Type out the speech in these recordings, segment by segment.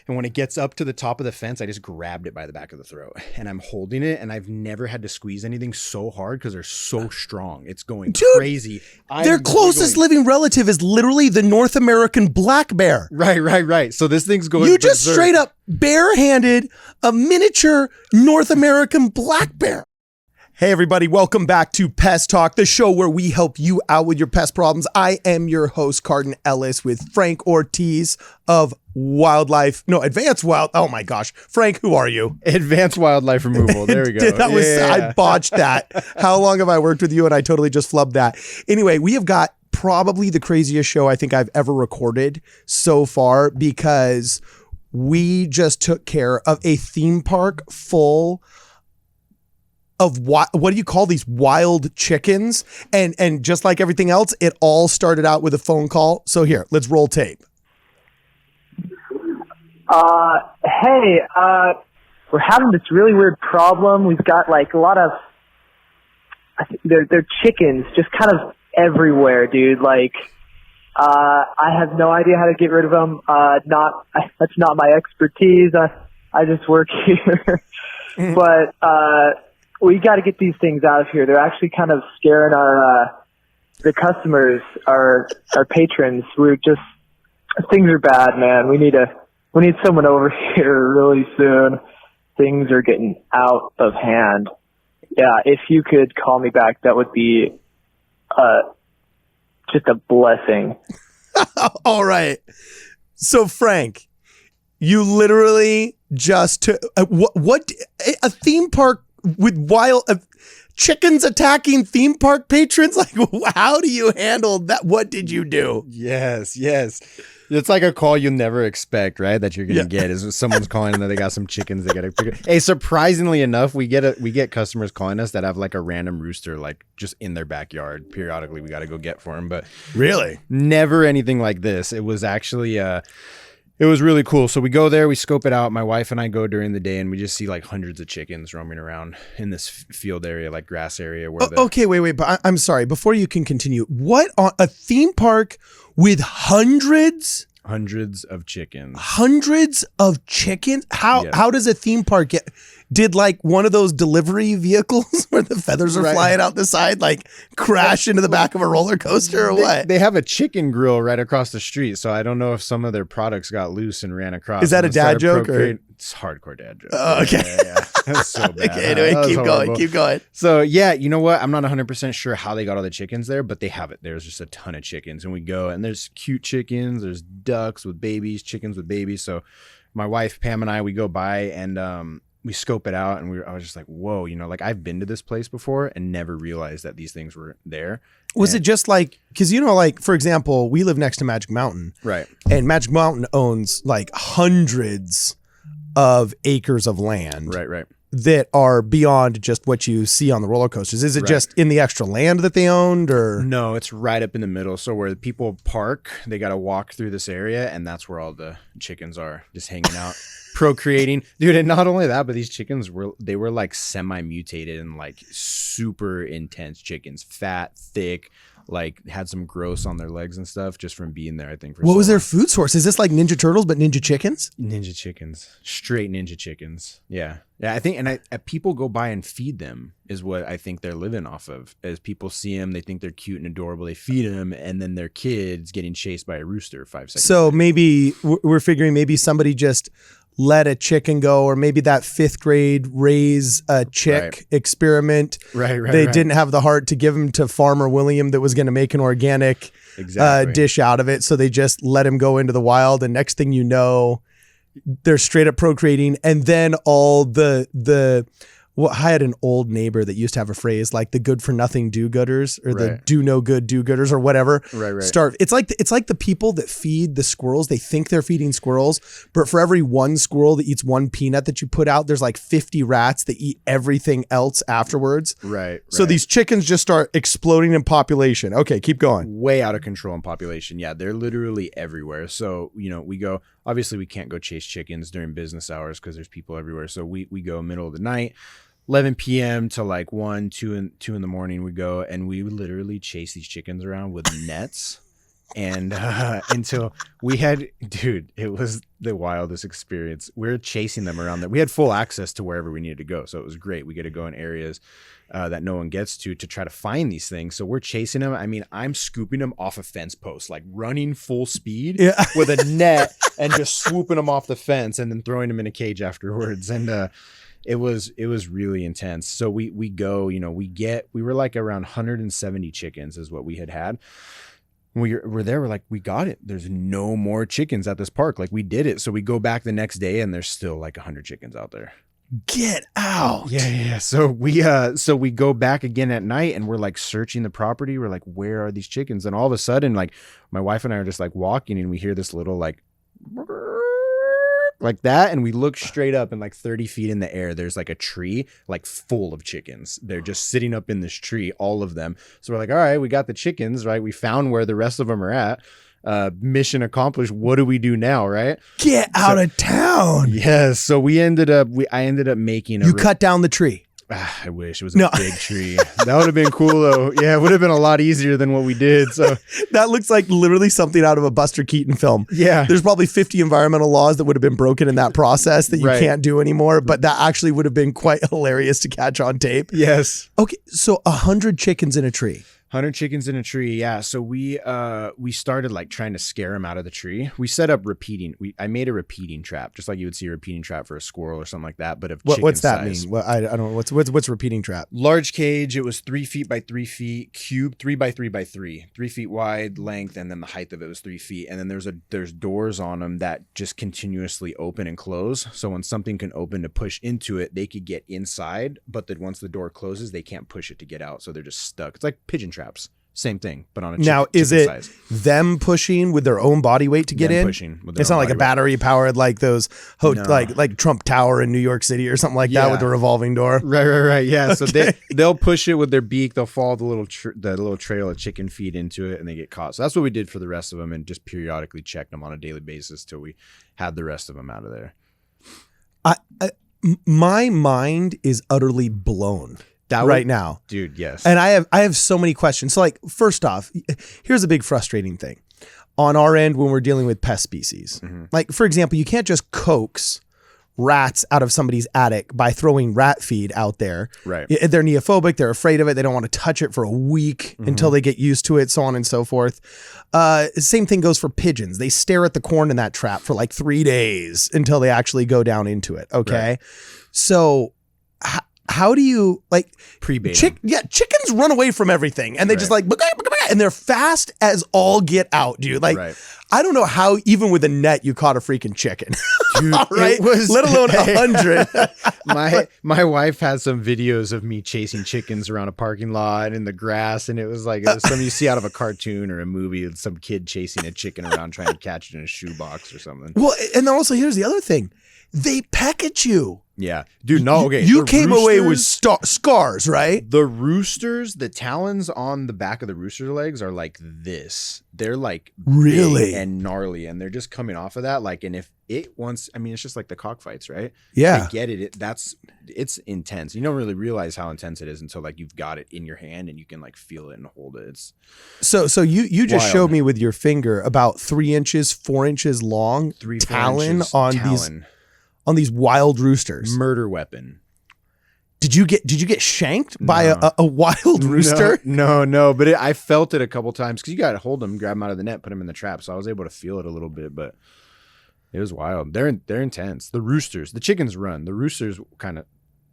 And when it gets up to the top of the fence, I just grabbed it by the back of the throat and I'm holding it. And I've never had to squeeze anything so hard because they're so strong. It's going crazy. Their closest living relative is literally the North American black bear. Right. So this thing's going You just straight up barehanded a miniature North American black bear. Hey everybody, welcome back to Pest Talk, the show where we help you out with your pest problems. I am your host, Cardon Ellis, with Frank Ortiz of Advanced Wild. Oh my gosh. Frank, who are you? Advanced Wildlife Removal. There we go. I botched that. How long have I worked with you? And I totally just flubbed that. Anyway, we have got probably the craziest show I think I've ever recorded so far because we just took care of a theme park full of what do you call these wild chickens? And just like everything else, it all started out with a phone call. So here, let's roll tape. Hey, we're having this really weird problem. We've got like a lot of, I think they're chickens just kind of everywhere, dude. Like, I have no idea how to get rid of them. That's not my expertise. I just work here, but, we got to get these things out of here. They're actually kind of scaring the customers, our patrons. Things are bad, man. We need someone over here really soon. Things are getting out of hand. Yeah, if you could call me back, that would be just a blessing. All right. So Frank, you literally just took what a theme park with wild chickens attacking theme park patrons? Like, how do you handle that? What did you do? Yes. It's like a call you never expect, right? That you're going to get is someone's calling and they got some chickens they got to pick up. Hey, surprisingly enough, we get customers calling us that have like a random rooster, like just in their backyard. Periodically, we got to go get for them, but really never anything like this. It was actually, it was really cool. So we go there, we scope it out. My wife and I go during the day and we just see like hundreds of chickens roaming around in this field area, like grass area. Okay, wait. But I'm sorry. Before you can continue, what on a theme park with hundreds of chickens? Hundreds of chickens? How does a theme park get? Did like one of those delivery vehicles where the feathers are flying out the side, like crash into the back of a roller coaster or what? They have a chicken grill right across the street. So I don't know if some of their products got loose and ran across. Is that a dad joke? Or? It's hardcore dad joke. Oh, okay. Yeah. That's so bad. Okay, anyway, keep going. So yeah, you know what? I'm not 100% sure how they got all the chickens there, but they have it. There's just a ton of chickens. And we go and there's cute chickens. There's ducks with babies, chickens with babies. So my wife, Pam, and I, we go by and, we scope it out and I was just like, whoa, like I've been to this place before and never realized that these things were there. Was it just like, because like, for example, we live next to Magic Mountain. Right. And Magic Mountain owns like hundreds of acres of land. Right. That are beyond just what you see on the roller coasters. Is it just in the extra land that they owned or? No, it's right up in the middle. So where the people park, they got to walk through this area and that's where all the chickens are just hanging out. Procreating, dude. And not only that, but these chickens were like semi-mutated and like super intense chickens, fat, thick, like had some gross on their legs and stuff just from being there. I think. What was their food source? Is this like Ninja Turtles but Ninja Chickens? Ninja chickens, straight Ninja chickens. Yeah. I think, and people go by and feed them is what I think they're living off of. As people see them, they think they're cute and adorable. They feed them, and then their kids getting chased by a rooster 5 seconds. So maybe we're figuring maybe somebody just let a chicken go, or maybe that 5th grade raise a chick experiment. Right. They didn't have the heart to give him to Farmer William that was going to make an organic dish out of it. So they just let him go into the wild. And next thing you know, they're straight up procreating. And then all I had an old neighbor that used to have a phrase like the good for nothing do-gooders or the do no good do-gooders or whatever. Right. Start. It's like the people that feed the squirrels. They think they're feeding squirrels, but for every one squirrel that eats one peanut that you put out, there's like 50 rats that eat everything else afterwards. Right. So these chickens just start exploding in population. Okay, keep going. Way out of control in population. Yeah, they're literally everywhere. So, we go, obviously we can't go chase chickens during business hours because there's people everywhere. So we go middle of the night. 11 p.m. to like 1, 2 in the morning we go and we literally chase these chickens around with nets And until we had, dude, it was the wildest experience. We're chasing them around there. We had full access to wherever we needed to go. So it was great. We get to go in areas that no one gets to try to find these things. So we're chasing them. I mean, I'm scooping them off a fence post, like running full speed with a net and just swooping them off the fence and then throwing them in a cage afterwards. And it was really intense. So we go, we were like around 170 chickens is what we had. We're there. We're like, we got it. There's no more chickens at this park. Like we did it. So we go back the next day and there's still like 100 chickens out there. Get out. Yeah. So we go back again at night and we're like searching the property. We're like, where are these chickens? And all of a sudden, like my wife and I are just like walking and we hear this little like that. And we look straight up and like 30 feet in the air, there's like a tree, like full of chickens. They're just sitting up in this tree, all of them. So we're like, all right, we got the chickens, right? We found where the rest of them are at. Mission accomplished. What do we do now, right? Get out of town. Yes. So I ended up making You cut down the tree. I wish it was a big tree. That would have been cool though. Yeah, it would have been a lot easier than what we did. So that looks like literally something out of a Buster Keaton film. Yeah. There's probably 50 environmental laws that would have been broken in that process that you can't do anymore, but that actually would have been quite hilarious to catch on tape. Yes. Okay, so 100 chickens in a tree. 100 chickens in a tree. Yeah. So we started like trying to scare them out of the tree. We set up I made a repeating trap, just like you would see a repeating trap for a squirrel or something like that. But what's that mean? Well, I don't know. What's repeating trap? Large cage. It was 3 feet by 3 feet, cube 3 by 3 by 3, 3 feet wide length. And then the height of it was 3 feet. And then there's doors on them that just continuously open and close. So when something can open to push into it, they could get inside, but then once the door closes, they can't push it to get out. So they're just stuck. It's like pigeon traps. Same thing, but on a now is it size. Them pushing with their own body weight to get in? Pushing with their it's not like a battery powered like those No. like Trump Tower in New York City or something like that with the revolving door. Right. Yeah. Okay. So they'll push it with their beak. They'll follow the little trail of chicken feed into it, and they get caught. So that's what we did for the rest of them, and just periodically checked them on a daily basis till we had the rest of them out of there. My mind is utterly blown. Now, dude. Yes. And I have so many questions. So like, first off, here's a big frustrating thing on our end when we're dealing with pest species. Mm-hmm. Like, for example, you can't just coax rats out of somebody's attic by throwing rat feed out there. Right. They're neophobic. They're afraid of it. They don't want to touch it for a week until they get used to it, so on and so forth. Same thing goes for pigeons. They stare at the corn in that trap for like 3 days until they actually go down into it. Okay. Right. So how do you like pre-bait? Chickens run away from everything and they just like, and they're fast as all get out, dude. Like, I don't know how even with a net you caught a freaking chicken, dude, right? Let alone 100. My wife had some videos of me chasing chickens around a parking lot in the grass, and it was like something you see out of a cartoon or a movie with some kid chasing a chicken around trying to catch it in a shoebox or something. Well, and then also here's the other thing. They peck at you. Yeah. Dude, no, okay. You came away with scars, right? The roosters, the talons on the back of the rooster legs are like this. They're like really big and gnarly, and they're just coming off of that. Like, and if it wants, I mean, it's just like the cockfights, right? Yeah. They get it. It's intense. You don't really realize how intense it is until like you've got it in your hand and you can like feel it and hold it. It's so you just wild. Showed me with your finger about 3 inches, 4 inches long talon on these wild roosters. Murder weapon. Did you get shanked by a wild rooster? No. But I felt it a couple times because you got to hold them, grab them out of the net, put them in the trap. So I was able to feel it a little bit, but it was wild. They're intense. The roosters, the chickens run. The roosters kind of.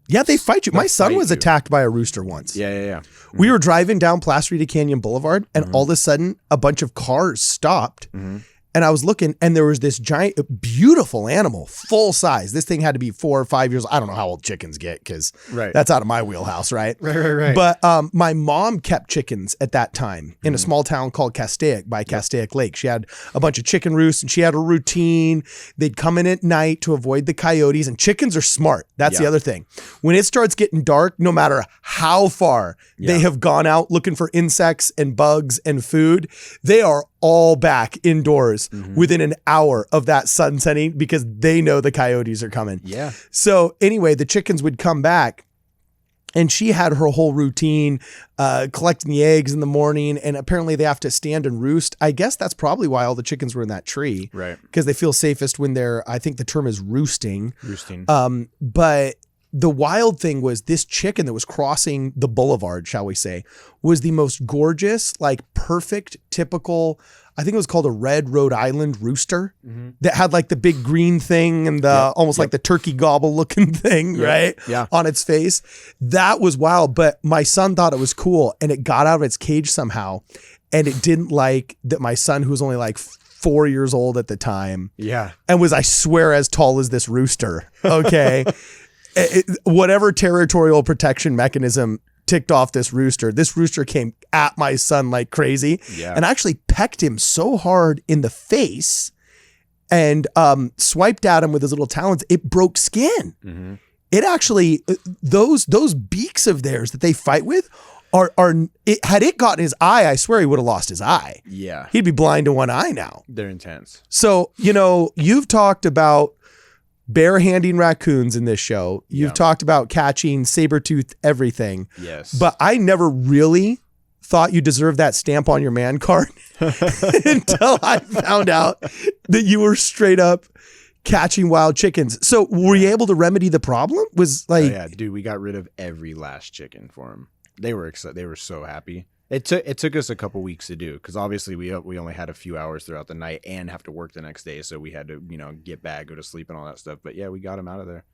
Yeah, they fight you. My son was attacked by a rooster once. Yeah. Mm-hmm. We were driving down Placerita Canyon Boulevard, and all of a sudden, a bunch of cars stopped. Mm-hmm. And I was looking, and there was this giant, beautiful animal, full size. This thing had to be 4 or 5 years. I don't know how old chickens get because that's out of my wheelhouse, right? Right. But my mom kept chickens at that time in a small town called Castaic by Castaic Lake. She had a bunch of chicken roosts, and she had a routine. They'd come in at night to avoid the coyotes, and chickens are smart. That's the other thing. When it starts getting dark, no matter how far they have gone out looking for insects and bugs and food, they are all back indoors within an hour of that sun setting because they know the coyotes are coming. Yeah. So anyway, the chickens would come back And she had her whole routine, collecting the eggs in the morning. And apparently they have to stand and roost. I guess that's probably why all the chickens were in that tree. Right. Because they feel safest when they're, I think the term is roosting. Roosting. But the wild thing was this chicken that was crossing the boulevard, shall we say, was the most gorgeous, like perfect, typical, I think it was called a red Rhode Island rooster that had like the big green thing and the almost like the turkey gobble looking thing, right? Yeah. On its face. That was wild. But my son thought it was cool and it got out of its cage somehow. And it didn't like that my son, who was only like 4 years old at the time. Yeah. And was, I swear, as tall as this rooster. Okay. Whatever territorial protection mechanism ticked off this rooster came at my son like crazy and actually pecked him so hard in the face and swiped at him with his little talons. It broke skin. It actually, those beaks of theirs that they fight with had it gotten his eye, I swear he would have lost his eye. Yeah. He'd be blind to one eye now. They're intense. So, you've talked about bare-handing raccoons in this show. You've talked about catching saber-toothed everything. Yes. But I never really thought you deserved that stamp on your man card until I found out that you were straight up catching wild chickens. So were you able to remedy the problem? Was like, dude, we got rid of every last chicken for them. They were so happy. It took us a couple weeks to do because obviously we only had a few hours throughout the night and have to work the next day, so we had to get back, go to sleep, and all that stuff. But yeah, we got them out of there.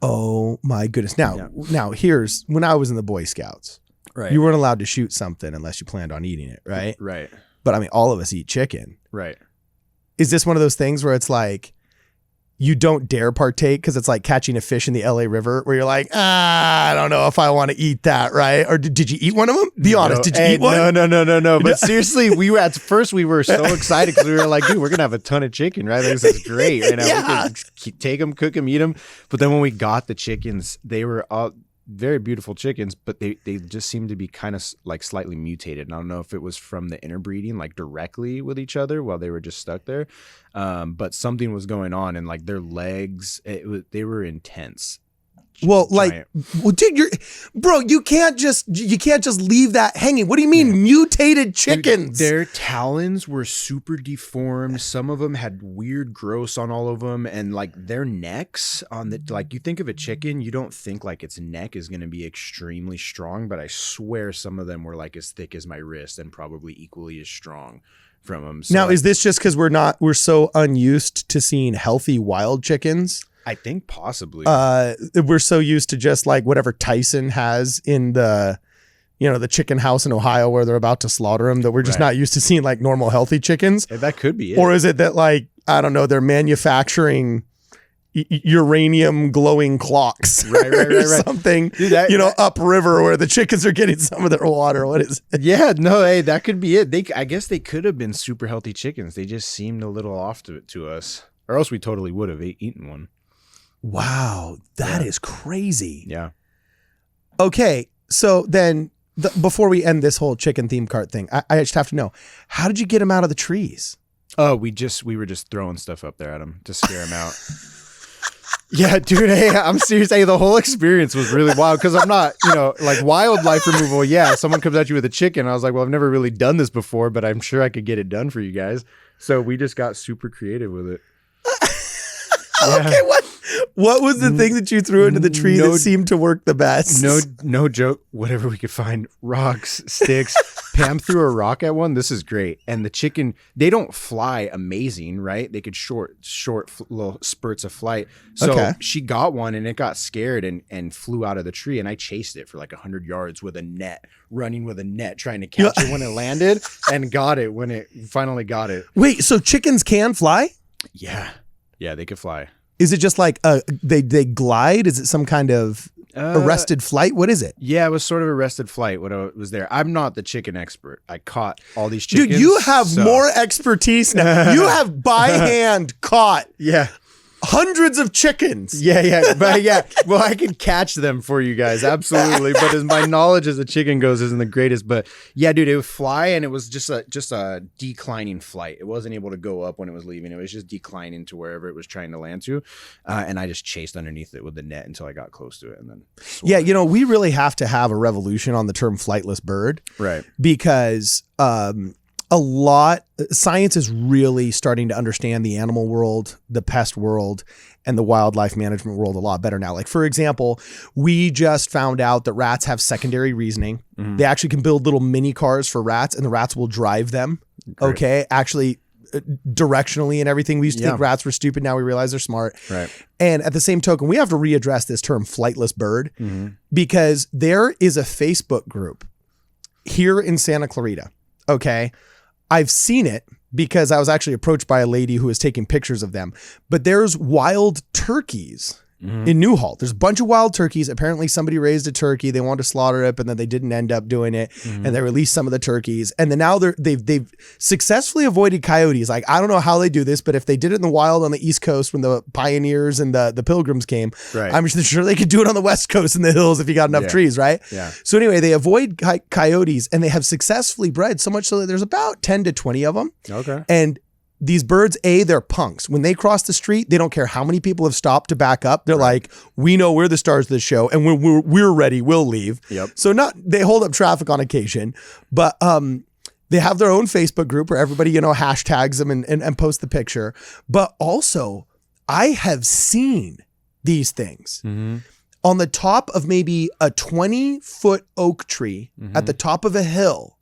Oh my goodness! Now here's when I was in the Boy Scouts. Right. You weren't allowed to shoot something unless you planned on eating it, right? Right. But I mean, all of us eat chicken. Right. Is this one of those things where it's like you don't dare partake because it's like catching a fish in the LA River where you're like, I don't know if I want to eat that, right? Or did you eat one of them? Be honest, did you eat one? No. But seriously, we were so excited because we were like, dude, we're gonna have a ton of chicken, right? This is great. Right now, we can take them, cook them, eat them. But then when we got the chickens, they were all very beautiful chickens, but they just seemed to be kind of like slightly mutated. And I don't know if it was from the interbreeding, like directly with each other while they were just stuck there. But something was going on, and like their legs, they were intense. Well, dude, you can't just leave that hanging. What do you mean mutated chickens? Dude, their talons were super deformed. Some of them had weird growths on all of them, and like their necks like you think of a chicken, you don't think like its neck is going to be extremely strong, but I swear some of them were like as thick as my wrist and probably equally as strong from them. So now, is this just because we're so unused to seeing healthy wild chickens? I think possibly. We're so used to just like whatever Tyson has in the chicken house in Ohio where they're about to slaughter them that we're just not used to seeing like normal healthy chickens. Yeah, that could be it. Or is it that like, I don't know, they're manufacturing uranium glowing clocks or something, dude, upriver where the chickens are getting some of their water. What is it? Yeah, no, hey, that could be it. I guess they could have been super healthy chickens. They just seemed a little off to us, or else we totally would have eaten one. Wow, that is crazy. Yeah. Okay, so then before we end this whole chicken theme cart thing, I just have to know, how did you get them out of the trees? Oh, we were just throwing stuff up there at them to scare them out. Yeah, dude, hey, I'm serious. Hey, the whole experience was really wild because I'm not, like wildlife removal. Yeah, someone comes at you with a chicken. I was like, well, I've never really done this before, but I'm sure I could get it done for you guys. So we just got super creative with it. Okay, what was the thing that you threw into the tree that seemed to work the best? No joke. Whatever we could find, rocks, sticks. Pam threw a rock at one. This is great. And the chicken, they don't fly amazing, right? They could short little spurts of flight. So she got one and it got scared and flew out of the tree. And I chased it for like 100 yards with a net, running with a net, trying to catch it when it landed, and got it when it finally got it. Wait, so chickens can fly? Yeah. Yeah, they could fly. Is it just like they glide? Is it some kind of arrested flight? What is it? Yeah, it was sort of arrested flight when I was there. I'm not the chicken expert. I caught all these chickens. Dude, you have more expertise now. You have by hand caught. Yeah. hundreds of chickens. Yeah. But yeah, well, I could catch them for you guys. Absolutely. But as my knowledge as a chicken goes isn't the greatest. But yeah, dude, it would fly and it was just a declining flight. It wasn't able to go up when it was leaving. It was just declining to wherever it was trying to land to. And I just chased underneath it with the net until I got close to it. And then swore. Yeah, you know, we really have to have a revolution on the term flightless bird. Right. Because science is really starting to understand the animal world, the pest world, and the wildlife management world a lot better now. Like, for example, we just found out that rats have secondary reasoning. They actually can build little mini cars for rats, and the rats will drive them. Great. Okay. Actually, directionally and everything. We used to think rats were stupid. Now we realize they're smart. Right. And at the same token, we have to readdress this term flightless bird because there is a Facebook group here in Santa Clarita. Okay. I've seen it because I was actually approached by a lady who was taking pictures of them, but there's wild turkeys in Newhall. There's a bunch of wild turkeys. Apparently somebody raised a turkey. They wanted to slaughter it, but then they didn't end up doing it. And they released some of the turkeys. And then now they've successfully avoided coyotes. Like, I don't know how they do this, but if they did it in the wild on the East Coast when the pioneers and the pilgrims came, I'm sure they could do it on the West Coast in the hills if you got enough trees, right? Yeah. So anyway, they avoid coyotes and they have successfully bred so much so that there's about 10 to 20 of them. Okay. And these birds, they're punks. When they cross the street, they don't care how many people have stopped to back up. They're like, we know we're the stars of the show, and we're ready. We'll leave. Yep. So they hold up traffic on occasion, but they have their own Facebook group where everybody, hashtags them and post the picture. But also, I have seen these things on the top of maybe a 20-foot oak tree at the top of a hill.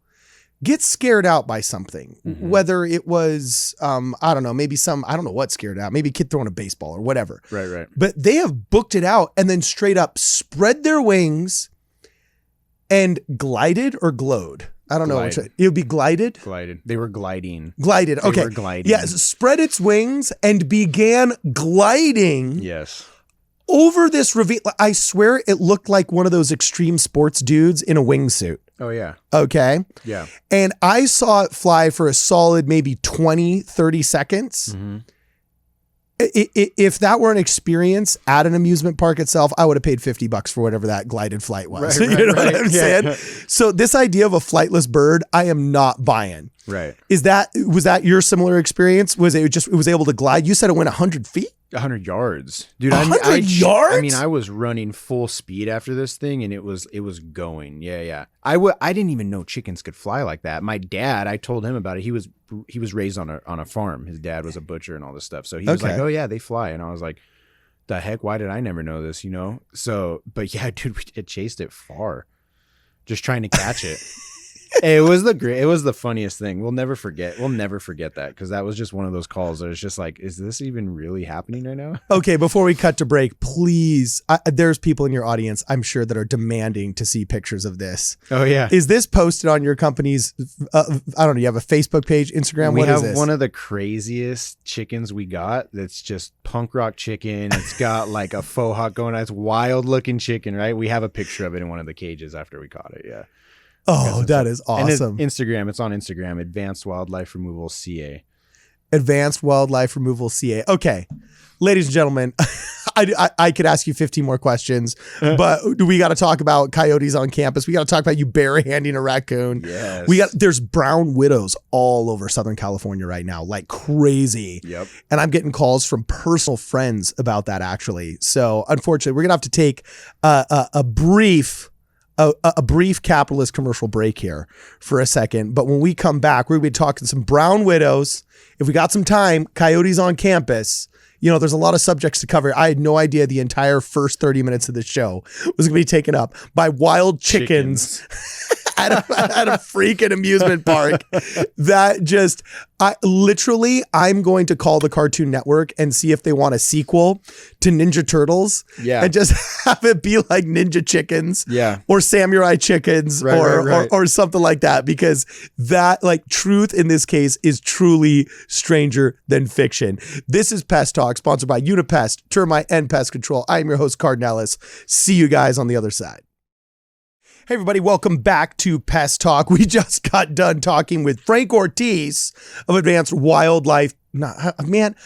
Get scared out by something, whether it was, I don't know, I don't know what scared out, maybe a kid throwing a baseball or whatever. Right. But they have booked it out and then straight up spread their wings and glided or glowed. I don't know. Which, it would be glided. Glided. They were gliding. Glided. Okay. They were gliding. Yeah. Spread its wings and began gliding. Yes. Over this ravine. I swear it looked like one of those extreme sports dudes in a wingsuit. Oh, yeah. Okay. Yeah. And I saw it fly for a solid maybe 20, 30 seconds. If that were an experience at an amusement park itself, I would have paid $50 for whatever that glided flight was. Right, you know what I'm saying? Yeah. So this idea of a flightless bird, I am not buying. Right. Was that your similar experience? Was it was able to glide? You said it went 100 feet? 100 yards. Dude, 100 yards? I mean, I was running full speed after this thing and it was going. Yeah. I didn't even know chickens could fly like that. My dad, I told him about it. He was raised on a farm. His dad was a butcher and all this stuff. So he was like, "Oh yeah, they fly." And I was like, "The heck, why did I never know this?" So, but yeah, dude, it chased it far just trying to catch it. It was the funniest thing. We'll never forget that because that was just one of those calls that was just like, is this even really happening right now? Okay, before we cut to break, please, there's people in your audience, I'm sure, that are demanding to see pictures of this. Oh yeah. Is this posted on your company's, I don't know, you have a Facebook page, Instagram? We have one of the craziest chickens we got that's just punk rock chicken. It's got like a faux hawk going on. It's wild looking chicken, right? We have a picture of it in one of the cages after we caught it, yeah. Oh, that is awesome. And it's on Instagram, Advanced Wildlife Removal CA. Advanced Wildlife Removal CA. Okay. Ladies and gentlemen, I could ask you 15 more questions, but we got to talk about coyotes on campus. We got to talk about you bare-handing a raccoon. Yes. There's brown widows all over Southern California right now, like crazy. Yep. And I'm getting calls from personal friends about that, actually. So unfortunately, we're going to have to take a brief capitalist commercial break here for a second. But when we come back, we're going to be talking some brown widows. If we got some time, coyotes on campus. There's a lot of subjects to cover. I had no idea the entire first 30 minutes of the show was going to be taken up by wild chickens. At a freaking amusement park. That just, I'm going to call the Cartoon Network and see if they want a sequel to Ninja Turtles. Yeah. And just have it be like Ninja Chickens. Yeah. Or Samurai Chickens. Right. Or something like that. Because that, truth in this case is truly stranger than fiction. This is Pest Talk, sponsored by Unipest, Termite, and Pest Control. I am your host, Cardon Ellis. See you guys on the other side. Hey everybody, welcome back to Pest Talk. We just got done talking with Frank Ortiz of Advanced Wildlife. Man,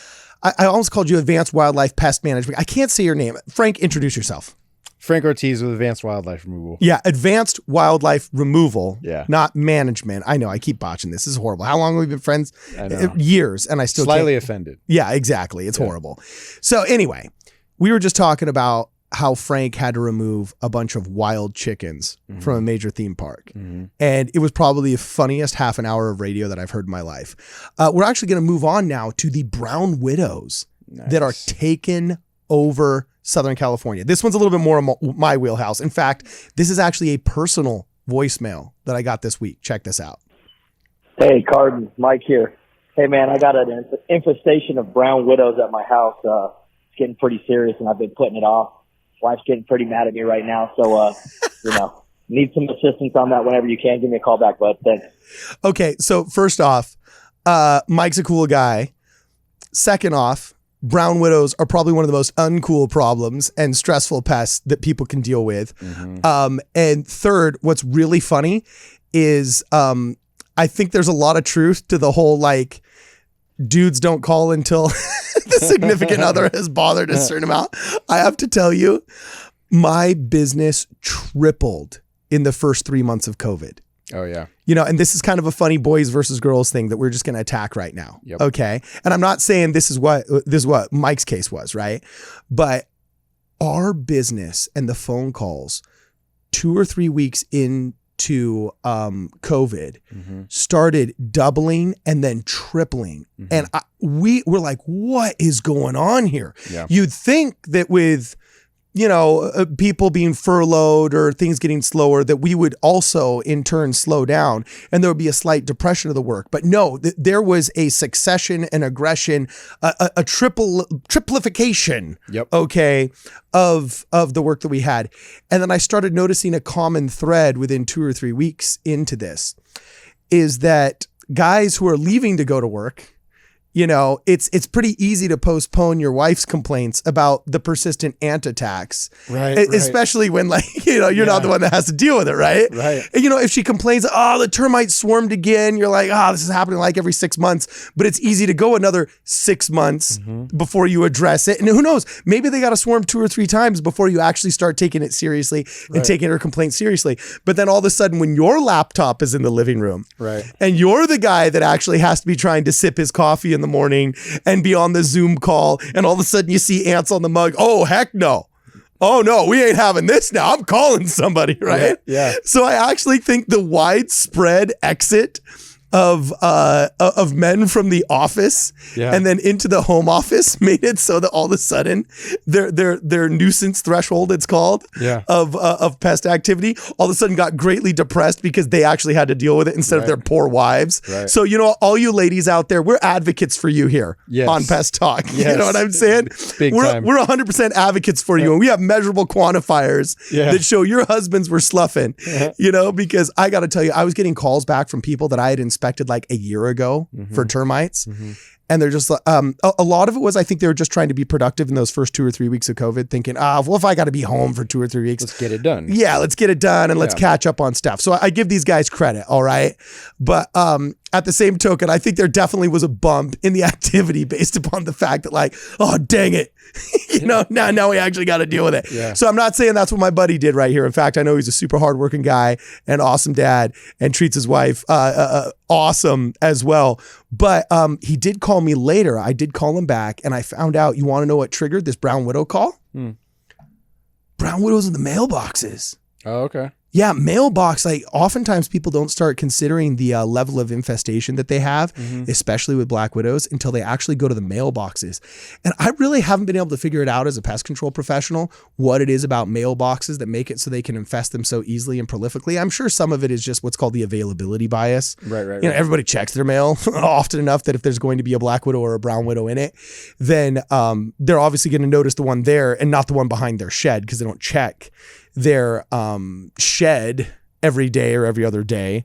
I almost called you Advanced Wildlife Pest Management. I can't say your name. Frank, introduce yourself. Frank Ortiz with Advanced Wildlife Removal. Yeah, Advanced Wildlife Removal, Yeah. not management. I know, I keep botching this. This is horrible. How long have we been friends? I know. Years, and I still Slightly can't. offended. Yeah, exactly. It's horrible. So anyway, we were just talking about how Frank had to remove a bunch of wild chickens from a major theme park. And it was probably the funniest half an hour of radio that I've heard in my life. We're actually going to move on now to the brown widows that are taken over Southern California. This one's a little bit more my wheelhouse. In fact, this is actually a personal voicemail that I got this week. Check this out. Hey, Cardon, Mike here. Hey, man, I got an infestation of brown widows at my house. It's getting pretty serious, and I've been putting it off. Wife's getting pretty mad at me right now, so, need some assistance on that whenever you can. Give me a call back, bud. Thanks. Okay, so first off, Mike's a cool guy. Second off, brown widows are probably one of the most uncool problems and stressful pests that people can deal with. And third, what's really funny is I think there's a lot of truth to the whole like dudes don't call until the significant other has bothered a certain amount. I have to tell you, my business tripled in the first 3 months of COVID. Oh, yeah. You know, and this is kind of a funny boys versus girls thing that we're just going to attack right now. Yep. Okay. And I'm not saying this is what Mike's case was, right? But our business and the phone calls 2 or 3 weeks into COVID started doubling and then tripling. And we were like, what is going on here? Yeah. You'd think that with people being furloughed or things getting slower, that we would also in turn slow down and there would be a slight depression of the work. But no, there was a succession and aggression, a triplification, okay, of the work that we had. And then I started noticing a common thread within 2 or 3 weeks into this is that guys who are leaving to go to work, it's pretty easy to postpone your wife's complaints about the persistent ant attacks, Right. Especially when you're not the one that has to deal with it, right? Right. And, if she complains, the termites swarmed again, you're like, this is happening like every 6 months, but it's easy to go another 6 months before you address it. And who knows, maybe they got to swarm 2 or 3 times before you actually start taking it seriously and taking her complaint seriously. But then all of a sudden when your laptop is in the living room, Right, and you're the guy that actually has to be trying to sip his coffee in the morning and be on the Zoom call, and all of a sudden you see ants on the mug. Oh, heck no. Oh no, we ain't having this now. I'm calling somebody, right? Yeah. So I actually think the widespread exit of men from the office and then into the home office made it so that all of a sudden their nuisance threshold, it's called, of pest activity, all of a sudden got greatly depressed because they actually had to deal with it instead of their poor wives. Right. So, all you ladies out there, we're advocates for you here on Pest Talk. You know what I'm saying? Big time. We're 100% advocates for you, and we have measurable quantifiers that show your husbands were sloughing, because I got to tell you, I was getting calls back from people that I had inspected like a year ago for termites. And they're just a lot of it was, I think they were just trying to be productive in those first 2 or 3 weeks of COVID, thinking, well, if I got to be home for 2 or 3 weeks, let's get it done. Yeah, let's get it done and let's catch up on stuff. So I give these guys credit. All right. But at the same token, I think there definitely was a bump in the activity based upon the fact that like, oh, dang it. Now we actually got to deal with it. Yeah. So I'm not saying that's what my buddy did right here. In fact, I know he's a super hardworking guy and awesome dad and treats his wife awesome as well. But he did call me later. I did call him back and I found out, you want to know what triggered this brown widow call? Brown widows in the mailboxes. Oh, okay. Yeah, mailbox, like oftentimes people don't start considering the level of infestation that they have, especially with black widows, until they actually go to the mailboxes. And I really haven't been able to figure it out as a pest control professional, what it is about mailboxes that make it so they can infest them so easily and prolifically. I'm sure some of it is just what's called the availability bias. Right. Everybody checks their mail often enough that if there's going to be a black widow or a brown widow in it, then they're obviously going to notice the one there and not the one behind their shed because they don't check their shed every day or every other day.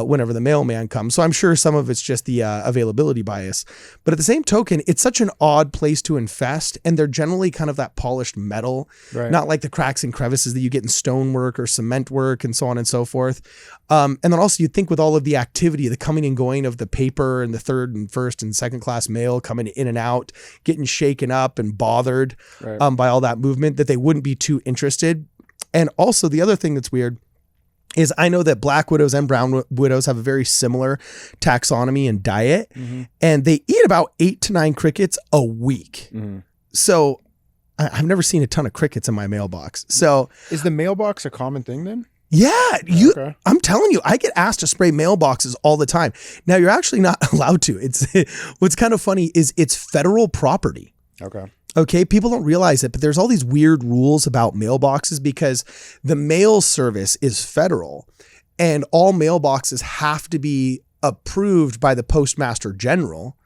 whenever the mailman comes. So I'm sure some of it's just the availability bias. But at the same token, it's such an odd place to infest, and they're generally kind of that polished metal, not like the cracks and crevices that you get in stonework or cement work and so on and so forth. And then also you think with all of the activity, the coming and going of the paper and the third and first and second class mail coming in and out, getting shaken up and bothered by all that movement, that they wouldn't be too interested. And also the other thing that's weird is I know that black widows and brown widows have a very similar taxonomy and diet, and they eat about 8 to 9 crickets a week. So I've never seen a ton of crickets in my mailbox. So is the mailbox a common thing then? Yeah, I'm telling you, I get asked to spray mailboxes all the time. Now you're actually not allowed to. It's what's kind of funny is it's federal property. Okay, people don't realize it, but there's all these weird rules about mailboxes because the mail service is federal and all mailboxes have to be approved by the Postmaster General.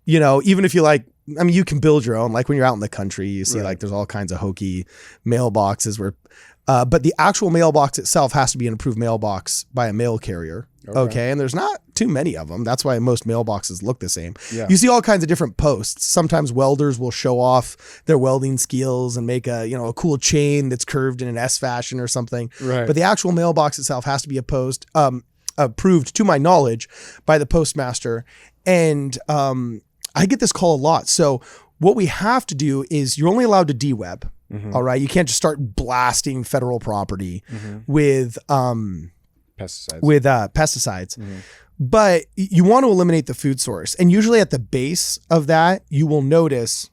You know, even if you you can build your own, like when you're out in the country, you see like there's all kinds of hokey mailboxes where, but the actual mailbox itself has to be an approved mailbox by a mail carrier. Okay. And there's not too many of them. That's why most mailboxes look the same. You see all kinds of different posts. Sometimes welders will show off their welding skills and make a cool chain that's curved in an S fashion or something. But the actual mailbox itself has to be approved, to my knowledge, by the postmaster. And I get this call a lot. So what we have to do is you're only allowed to de-web. All right. You can't just start blasting federal property with pesticides. But you want to eliminate the food source. And usually at the base of that, you will notice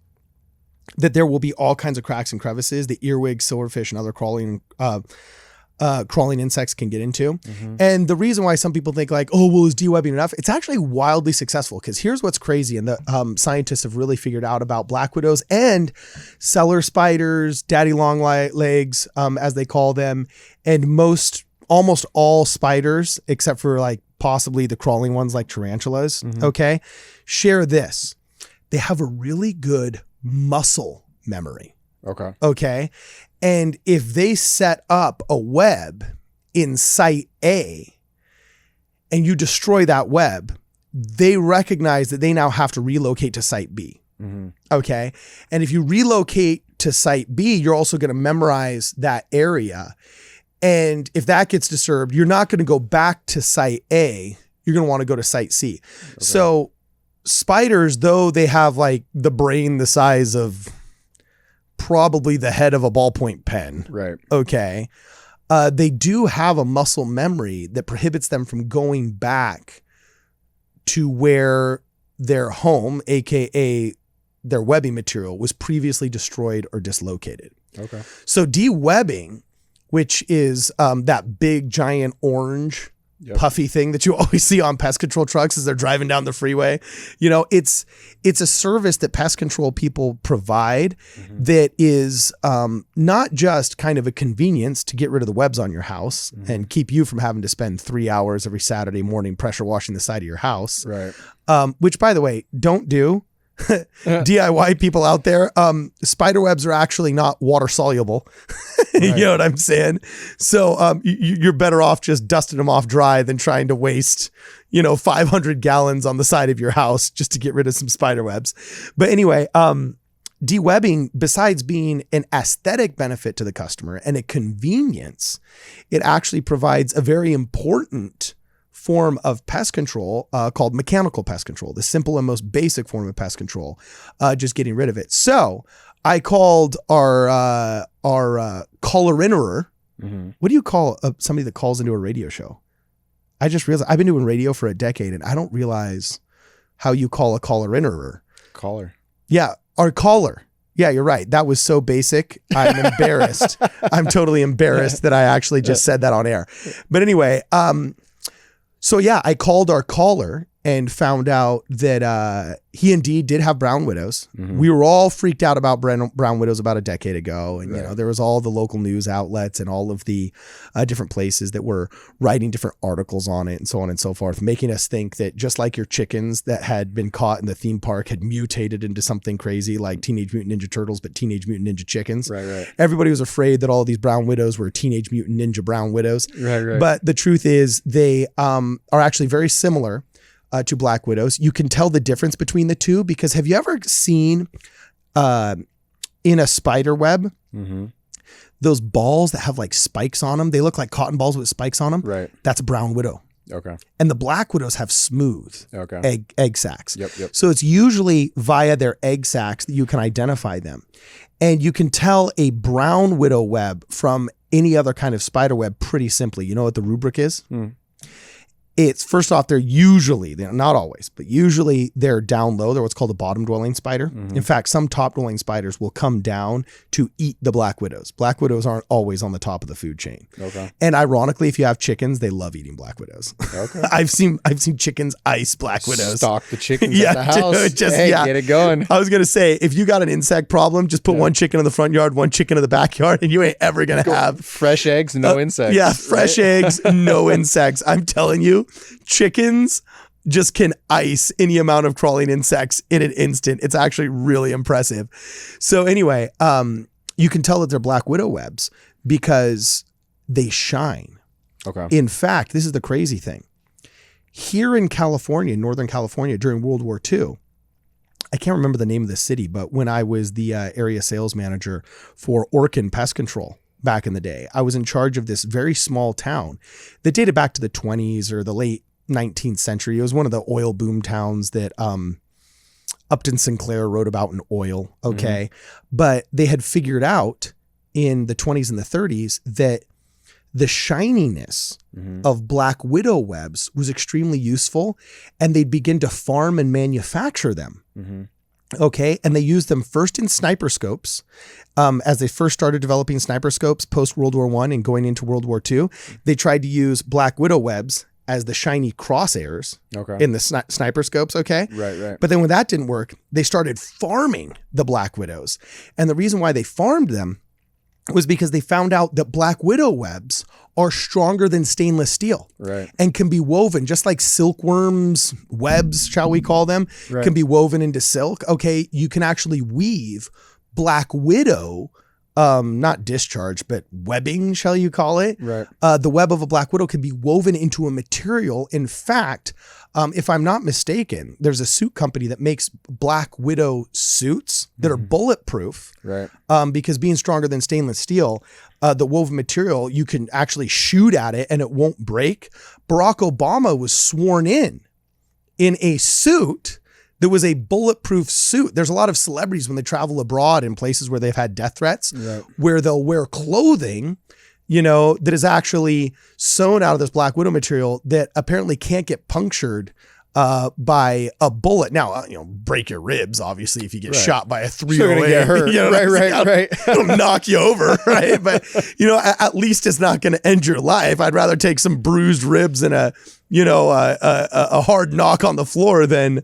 that there will be all kinds of cracks and crevices that earwigs, silverfish, and other crawling insects can get into. And the reason why some people think like, oh, well, is de-webbing enough? It's actually wildly successful because here's what's crazy. And the scientists have really figured out about black widows and cellar spiders, daddy long legs, as they call them, and almost all spiders, except for like possibly the crawling ones like tarantulas, share this. They have a really good muscle memory. Okay. And if they set up a web in site A and you destroy that web, they recognize that they now have to relocate to site B. Okay. And if you relocate to site B, you're also going to memorize that area. And if that gets disturbed, you're not going to go back to site A. You're going to want to go to site C. So spiders, though they have like the brain the size of probably the head of a ballpoint pen. Okay. They do have a muscle memory that prohibits them from going back to where their home, AKA their webbing material, was previously destroyed or dislocated. So de-webbing, which is that big giant orange puffy thing that you always see on pest control trucks as they're driving down the freeway. It's a service that pest control people provide that is not just kind of a convenience to get rid of the webs on your house and keep you from having to spend 3 hours every Saturday morning pressure washing the side of your house. Which, by the way, don't do. DIY people out there, spider webs are actually not water soluble. You know what I'm saying? So you're better off just dusting them off dry than trying to waste 500 gallons on the side of your house just to get rid of some spider webs. But anyway, de-webbing, besides being an aesthetic benefit to the customer and a convenience, it actually provides a very important form of pest control called mechanical pest control, the simple and most basic form of pest control, just getting rid of it. So I called our caller-innerer. What do you call somebody that calls into a radio show? I just realized I've been doing radio for a decade and I don't realize how you call a caller-innerer. Caller. Yeah, our caller. Yeah, you're right. That was so basic. I'm embarrassed. I'm totally embarrassed that I actually just said that on air. But anyway, so yeah, I called our caller and found out that he indeed did have brown widows. We were all freaked out about brown widows about a decade ago. And, you know, there was all the local news outlets and all of the different places that were writing different articles on it and so on and so forth, making us think that just like your chickens that had been caught in the theme park had mutated into something crazy like Teenage Mutant Ninja Turtles, but Teenage Mutant Ninja Chickens. Right. Everybody was afraid that all these brown widows were Teenage Mutant Ninja Brown Widows. Right. But the truth is they are actually very similar to black widows. You can tell the difference between the two because have you ever seen in a spider web those balls that have like spikes on them? They look like cotton balls with spikes on them. Right. That's a brown widow. Okay. And the black widows have smooth egg sacs. Yep. So it's usually via their egg sacs that you can identify them. And you can tell a brown widow web from any other kind of spider web pretty simply. You know what the rubric is? It's first off, they're not always, but usually they're down low. They're what's called a bottom dwelling spider. In fact, some top dwelling spiders will come down to eat the black widows. Black widows aren't always on the top of the food chain. Okay. And ironically, if you have chickens, they love eating black widows. Okay. I've seen chickens ice black widows. Stalk the chickens at the house. Dude, get it going. I was going to say, if you got an insect problem, just put one chicken in the front yard, one chicken in the backyard, and you ain't ever going to have fresh eggs, no insects. Yeah, fresh eggs, no insects. I'm telling you, chickens just can ice any amount of crawling insects in an instant. It's actually really impressive. So anyway, you can tell that they're black widow webs because they shine. Okay. In fact, this is the crazy thing. Here in California, Northern California, during World War II, I can't remember the name of the city, but when I was the area sales manager for Orkin Pest Control back in the day, I was in charge of this very small town that dated back to the 20s or the late 19th century. It was one of the oil boom towns that Upton Sinclair wrote about in Oil. Okay. But they had figured out in the 20s and the 30s that the shininess of black widow webs was extremely useful, and they'd begin to farm and manufacture them. Okay. And they used them first in sniper scopes. As they first started developing sniper scopes post World War I and going into World War II, they tried to use black widow webs as the shiny crosshairs in the sniper scopes. Okay. Right. But then when that didn't work, they started farming the black widows. And the reason why they farmed them was because they found out that black widow webs are stronger than stainless steel, and can be woven just like silkworms webs, shall we call them, can be woven into silk. Okay. You can actually weave black widow, not discharge, but webbing, shall you call it? The web of a black widow can be woven into a material. In fact, if I'm not mistaken, there's a suit company that makes black widow suits that are bulletproof, because being stronger than stainless steel, the woven material, you can actually shoot at it and it won't break. Barack Obama was sworn in a suit that was a bulletproof suit. There's a lot of celebrities when they travel abroad in places where they've had death threats, where they'll wear clothing, that is actually sewn out of this black widow material that apparently can't get punctured by a bullet. Now, break your ribs, obviously, if you get shot by a 308. You're gonna get hurt. Right. It'll knock you over, right? But, at least it's not going to end your life. I'd rather take some bruised ribs and a hard knock on the floor than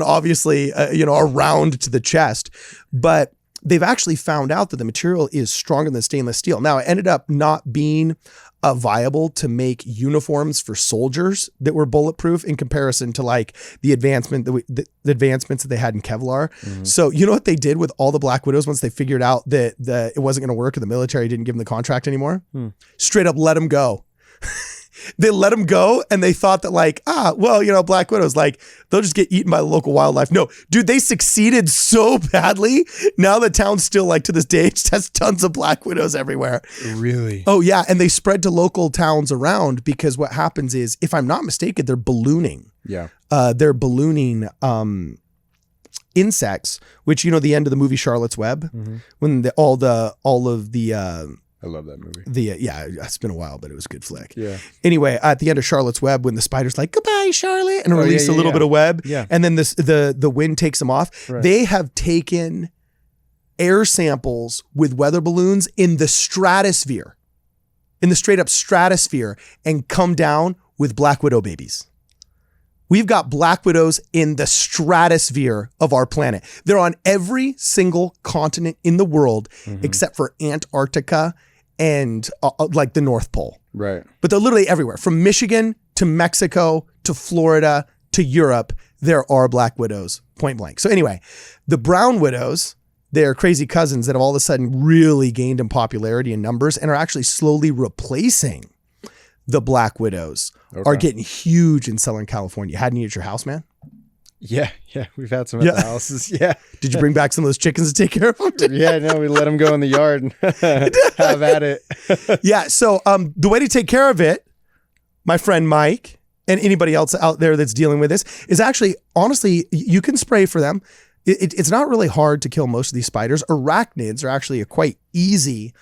obviously, a round to the chest. But they've actually found out that the material is stronger than stainless steel. Now, it ended up not being viable to make uniforms for soldiers that were bulletproof in comparison to like the advancements that they had in Kevlar. So you know what they did with all the black widows once they figured out that it wasn't going to work and the military didn't give them the contract anymore? Straight up let them go. They let them go, and they thought that black widows, they'll just get eaten by the local wildlife. No, dude, they succeeded so badly. Now the town's still to this day, it just has tons of black widows everywhere. Really? Oh yeah. And they spread to local towns around because what happens is, if I'm not mistaken, they're ballooning. Yeah. They're ballooning, insects, which, the end of the movie Charlotte's Web, when all of the, I love that movie. It's been a while, but it was a good flick. Yeah. Anyway, at the end of Charlotte's Web, when the spider's like, "Goodbye, Charlotte," and release a little bit of web, and then the wind takes them off. Right. They have taken air samples with weather balloons in the stratosphere, in the straight up stratosphere, and come down with black widow babies. We've got black widows in the stratosphere of our planet. They're on every single continent in the world except for Antarctica and like the North Pole. Right. But they're literally everywhere. From Michigan to Mexico to Florida to Europe, there are black widows, point blank. So anyway, the brown widows, they're crazy cousins that have all of a sudden really gained in popularity and numbers and are actually slowly replacing the black widows. Are getting huge in Southern California. Had any at your house, man? Yeah. We've had some at the houses. Yeah. Did you bring back some of those chickens to take care of them? Yeah, no, we let them go in the yard and have at it. Yeah. So the way to take care of it, my friend Mike and anybody else out there that's dealing with this, is actually, honestly, you can spray for them. It's not really hard to kill most of these spiders. Arachnids are actually a quite easy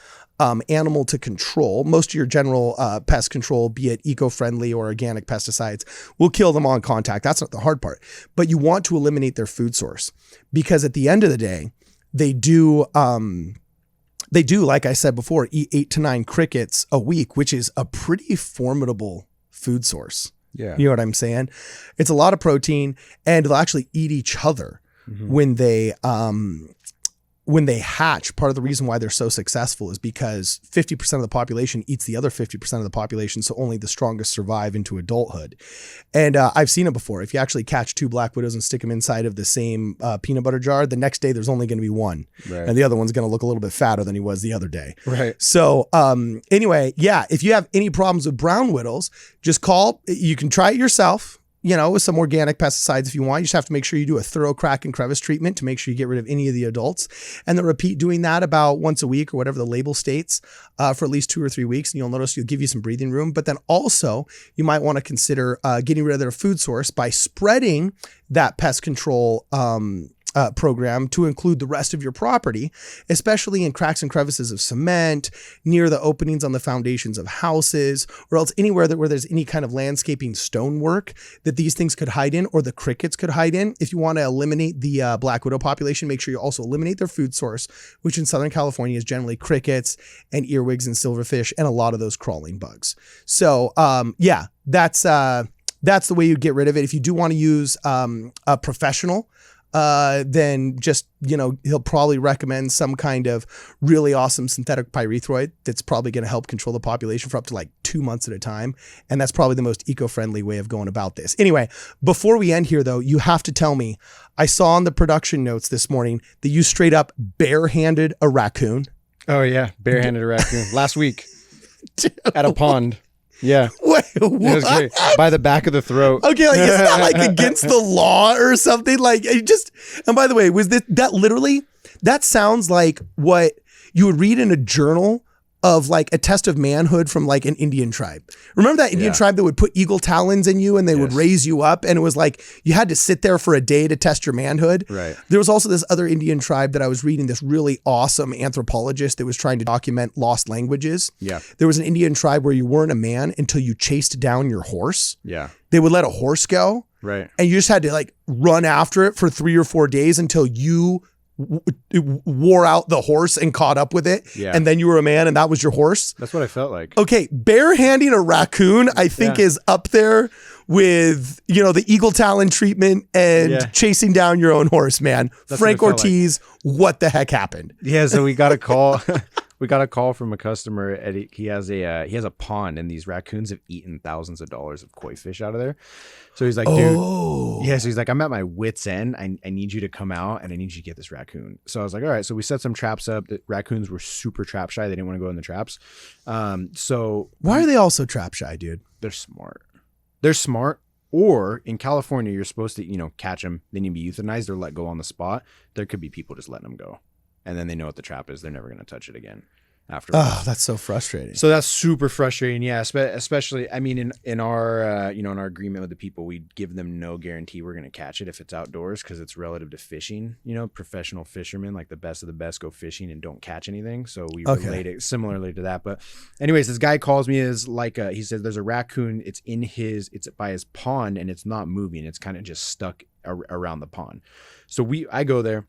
animal to control. Most of your general pest control, be it eco-friendly or organic pesticides, will kill them on contact. That's not the hard part. But you want to eliminate their food source, because at the end of the day, they do, like I said before, eat 8 to 9 crickets a week, which is a pretty formidable food source. Yeah. You know what I'm saying? It's a lot of protein, and they'll actually eat each other when they hatch. Part of the reason why they're so successful is because 50% of the population eats the other 50% of the population, so only the strongest survive into adulthood. And I've seen it before. If you actually catch 2 black widows and stick them inside of the same peanut butter jar, the next day there's only going to be one. Right. And the other one's going to look a little bit fatter than he was the other day. Right. So anyway, yeah, if you have any problems with brown widows, just call. You can try it yourself, with some organic pesticides if you want. You just have to make sure you do a thorough crack and crevice treatment to make sure you get rid of any of the adults, and then repeat doing that about once a week or whatever the label states for at least 2 or 3 weeks. And you'll notice you'll give you some breathing room. But then also you might want to consider getting rid of their food source by spreading that pest control program to include the rest of your property, especially in cracks and crevices of cement, near the openings on the foundations of houses, or else anywhere where there's any kind of landscaping stonework that these things could hide in, or the crickets could hide in. If you want to eliminate the black widow population, make sure you also eliminate their food source, which in Southern California is generally crickets and earwigs and silverfish and a lot of those crawling bugs. So that's the way you get rid of it. If you do want to use a professional, then just, he'll probably recommend some kind of really awesome synthetic pyrethroid that's probably going to help control the population for up to like 2 months at a time. And that's probably the most eco-friendly way of going about this. Anyway, before we end here though, you have to tell me, I saw on the production notes this morning that you straight up barehanded a raccoon. Oh yeah. Barehanded a raccoon last week at a pond. Yeah. Wait, what? It was great. By the back of the throat. Okay, like, isn't that like against the law or something? Like, and by the way, was that literally, that sounds like what you would read in a journal of like a test of manhood from like an Indian tribe. Remember that Indian tribe that would put eagle talons in you and they would raise you up, and it was like you had to sit there for a day to test your manhood. Right. There was also this other Indian tribe that I was reading, this really awesome anthropologist that was trying to document lost languages. Yeah. There was an Indian tribe where you weren't a man until you chased down your horse. Yeah. They would let a horse go. Right. And you just had to like run after it for 3 or 4 days until you wore out the horse and caught up with it. Yeah. And then you were a man and that was your horse. That's what I felt like. Okay. Barehanding a raccoon, I think is up there with, the eagle talon treatment and chasing down your own horse, man. That's Frank Ortiz, what the heck happened? Yeah. So we got a call. We got a call from a customer. He has a pond, and these raccoons have eaten thousands of dollars of koi fish out of there. So he's like, dude, so he's like, I'm at my wit's end. I need you to come out, and I need you to get this raccoon. So I was like, all right. So we set some traps up. The raccoons were super trap shy. They didn't want to go in the traps. So why are they all so trap shy, dude? They're smart. They're smart. Or in California, you're supposed to, catch them. They need to be euthanized or let go on the spot. There could be people just letting them go. And then they know what the trap is. They're never going to touch it again afterwards. Oh, that's so frustrating. So that's super frustrating. Yeah. Especially, I mean, in our, in our agreement with the people, we give them no guarantee we're going to catch it if it's outdoors, because it's relative to fishing. Professional fishermen, like the best of the best, go fishing and don't catch anything. So we relate it similarly to that. But anyways, this guy calls me as like, he says there's a raccoon. It's by his pond and it's not moving. It's kind of just stuck around the pond. So I go there.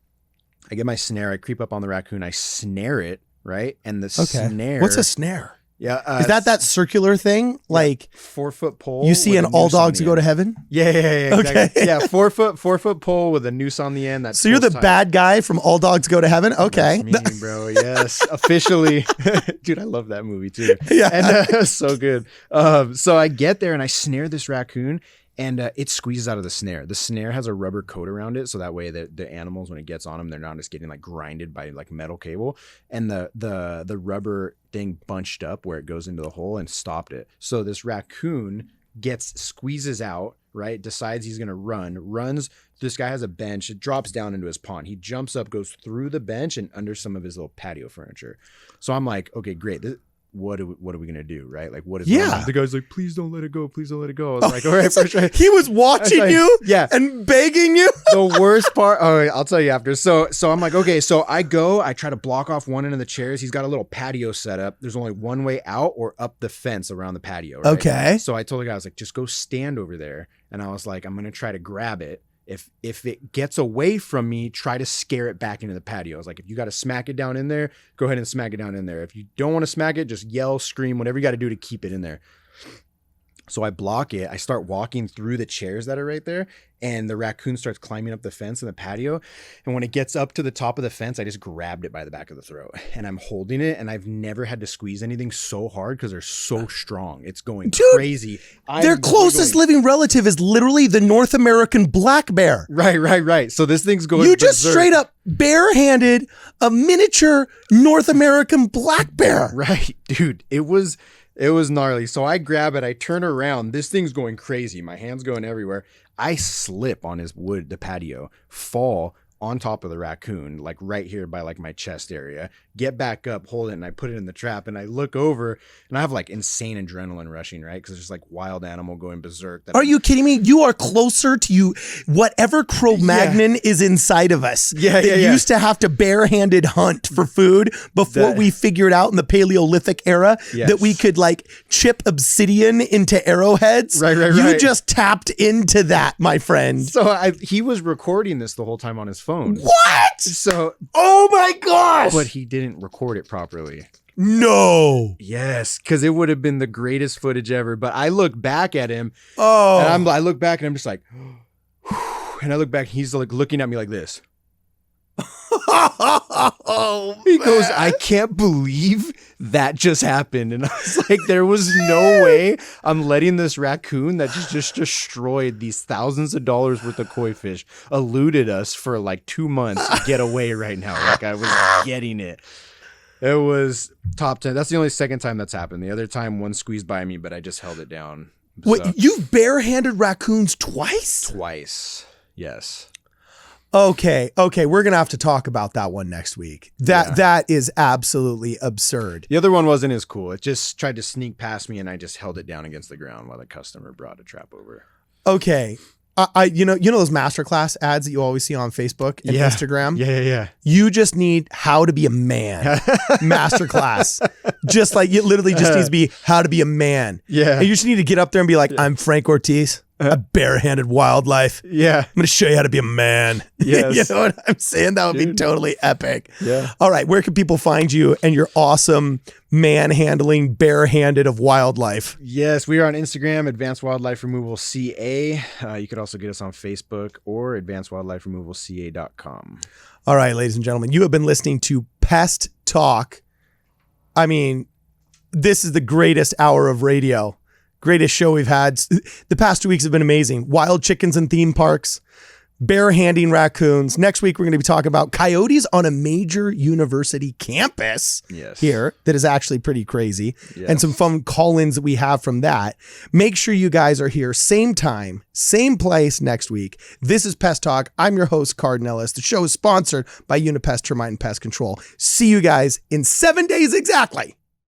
I get my snare, I creep up on the raccoon, I snare it, right? And the snare... What's a snare? Yeah. Is that circular thing? Like 4-foot pole. you see with in a All noose on Dogs the Go end. to Heaven? Yeah. Exactly. Okay. Yeah. 4-foot pole with a noose on the end. That So you're the pulls tight. bad guy from All Dogs Go to Heaven? Okay. That's me, bro. Yes, officially. Dude, I love that movie too. Yeah. And so good. So I get there and I snare this raccoon and it squeezes out of the snare. The snare has a rubber coat around it. So that way the animals, when it gets on them, they're not just getting like grinded by like metal cable. And the rubber thing bunched up where it goes into the hole and stopped it. So this raccoon squeezes out, right? Decides he's going to runs. This guy has a bench. It drops down into his pond. He jumps up, goes through the bench and under some of his little patio furniture. So I'm like, okay, great. What are we going to do? Right? Like, what is going on? The guy's like, please don't let it go. Please don't let it go. I was like, all right, for sure. He was watching you and begging you. The worst part, I'll tell you after. So I'm like, okay, so I try to block off one end of the chairs. He's got a little patio set up. There's only one way out or up the fence around the patio. Right? Okay. So I told the guy, I was like, just go stand over there. And I was like, I'm going to try to grab it. If it gets away from me, try to scare it back into the patio. I was like, if you got to smack it down in there, go ahead and smack it down in there. If you don't want to smack it, just yell, scream, whatever you got to do to keep it in there. So I block it. I start walking through the chairs that are right there, and the raccoon starts climbing up the fence in the patio. And when it gets up to the top of the fence, I just grabbed it by the back of the throat, and I'm holding it. And I've never had to squeeze anything so hard because they're so strong. It's going crazy. Their closest living relative is literally the North American black bear. Right. So this thing's going. You just straight up barehanded a miniature North American black bear. Right, dude. It was gnarly. So I grab it. I turn around. This thing's going crazy. My hand's going everywhere. I slip on the patio, fall on top of the raccoon, like right here by like my chest area, get back up, hold it, and I put it in the trap. And I look over and I have like insane adrenaline rushing, right? Because there's like wild animal going berserk. Are you kidding me? You are closer to whatever Cro-Magnon is inside of us. Yeah. Used to have to barehanded hunt for food before we figured out in the Paleolithic era that we could like chip obsidian into arrowheads. Right. You just tapped into that, my friend. So he was recording this the whole time on his phone. What? So, oh my gosh! But he didn't record it properly. No. Yes, because it would have been the greatest footage ever. But I look back at him. And I look back and I'm just like, and I look back. And he's like looking at me like this. He goes, I can't believe that just happened. And I was like, there was no way I'm letting this raccoon that just destroyed these thousands of dollars worth of koi fish, eluded us for like 2 months, get away right now. Like I was getting it. It was top 10. That's the only second time that's happened. The other time one squeezed by me, but I just held it down. Wait, you've barehanded raccoons twice? Twice. Yes. Okay, we're gonna have to talk about that one next week. That is absolutely absurd. The other one wasn't as cool. It just tried to sneak past me, and I just held it down against the ground while the customer brought a trap over. Okay, you know those masterclass ads that you always see on Facebook and Instagram. Yeah. You just need how to be a man masterclass. Just like it literally just needs to be how to be a man. Yeah, and you just need to get up there and be like, I'm Frank Ortiz. A barehanded wildlife. Yeah. I'm going to show you how to be a man. Yes. You know what I'm saying? That would be totally epic. Yeah. All right. Where can people find you and your awesome manhandling barehanded of wildlife? Yes. We are on Instagram, Advanced Wildlife Removal CA. You could also get us on Facebook or advancedwildliferemovalca.com. All right, ladies and gentlemen, you have been listening to Pest Talk. I mean, this is the greatest hour of radio. Greatest show we've had. The past 2 weeks have been amazing. Wild chickens in theme parks, barehanding raccoons. Next week, we're going to be talking about coyotes on a major university campus here that is actually pretty crazy, and some fun call-ins that we have from that. Make sure you guys are here same time, same place next week. This is Pest Talk. I'm your host, Cardon Ellis. The show is sponsored by Unipest Termite and Pest Control. See you guys in 7 days exactly.